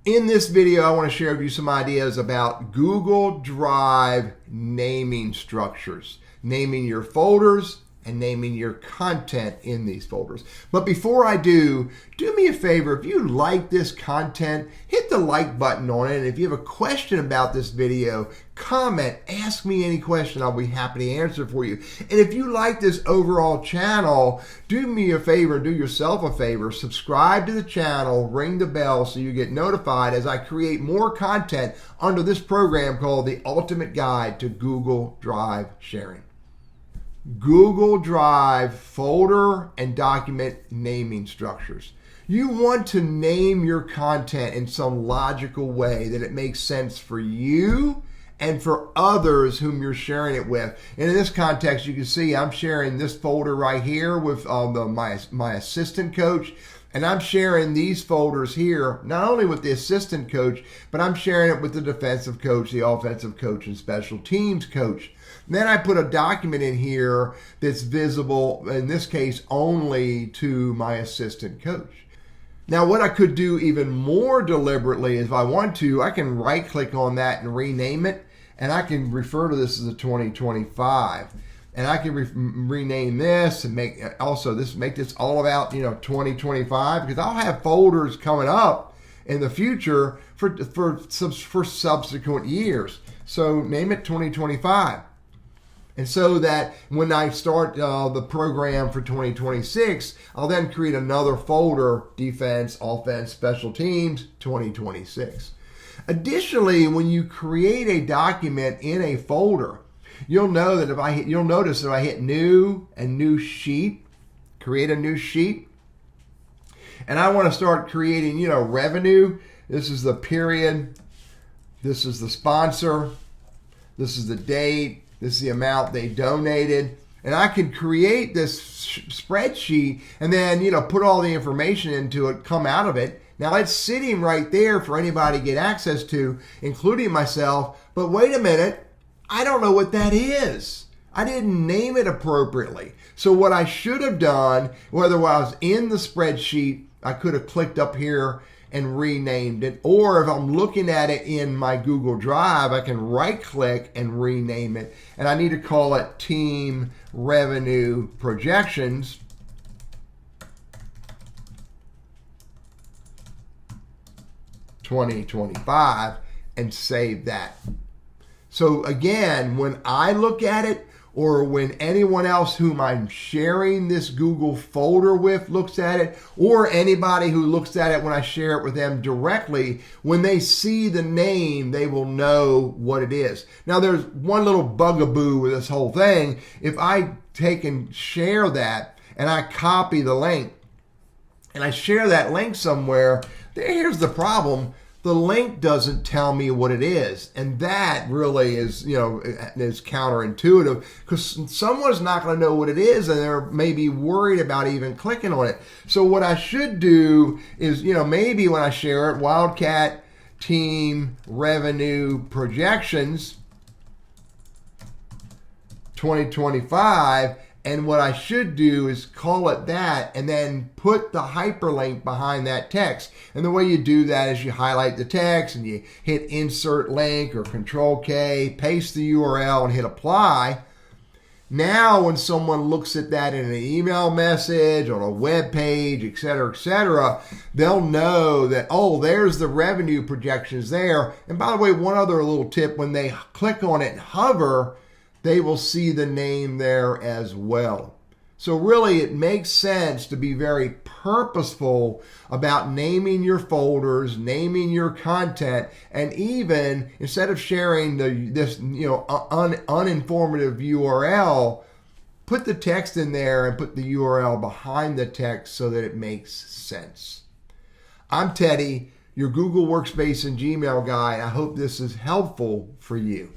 In this video, I want to share with you some ideas about Google Drive naming structures, naming your folders and naming your content in these folders. But before I do me a favor. If you like this content, hit the like button on it. And if you have a question about this video, comment, ask me any question. I'll be happy to answer for you. And if you like this overall channel, do me a favor, do yourself a favor, subscribe to the channel, ring the bell so you get notified as I create more content under this program called the Ultimate Guide to Google Drive Sharing. Google Drive folder and document naming structures. You want to name your content in some logical way that it makes sense for you and for others whom you're sharing it with. And in this context, you can see I'm sharing this folder right here with my assistant coach. And I'm sharing these folders here, not only with the assistant coach, but I'm sharing it with the defensive coach, the offensive coach, and special teams coach. And then I put a document in here that's visible, in this case, only to my assistant coach. Now, what I could do even more deliberately is if I want to, I can right-click on that and rename it, and I can refer to this as a 2025. And I can rename this and make this all about 2025, because I'll have folders coming up in the future for subsequent years. So name it 2025. And so that when I start the program for 2026, I'll then create another folder, defense, offense, special teams, 2026. Additionally, when you create a document in a folder, you'll notice that if I hit new and new sheet, create a new sheet, and I want to start creating, revenue. This is the period. This is the sponsor. This is the date. This is the amount they donated. And I can create this spreadsheet and then, put all the information into it, come out of it. Now it's sitting right there for anybody to get access to, including myself. But wait a minute, I don't know what that is. I didn't name it appropriately. So what I should have done, whether I was in the spreadsheet, I could have clicked up here and renamed it. Or if I'm looking at it in my Google Drive, I can right-click and rename it. And I need to call it Team Revenue Projections. (2025) and save that. So again, when I look at it, or when anyone else whom I'm sharing this Google folder with looks at it, or anybody who looks at it when I share it with them directly, when they see the name, they will know what it is. Now, there's one little bugaboo with this whole thing. If I take and share that, and I copy the link, and I share that link somewhere, here's the problem. The link doesn't tell me what it is. And that really is, is counterintuitive, because someone's not going to know what it is and they're maybe worried about even clicking on it. So what I should do is, maybe when I share it, Wildcat Team Revenue Projections 2025, and what I should do is call it that and then put the hyperlink behind that text. And the way you do that is you highlight the text and you hit insert link or Control K, paste the URL and hit apply. Now when someone looks at that in an email message, on a web page, etc., they'll know that, oh, there's the revenue projections there. And by the way, one other little tip, when they click on it and hover, they will see the name there as well. So really, it makes sense to be very purposeful about naming your folders, naming your content, and even instead of sharing this uninformative URL, put the text in there and put the URL behind the text so that it makes sense. I'm Teddy, your Google Workspace and Gmail guy. I hope this is helpful for you.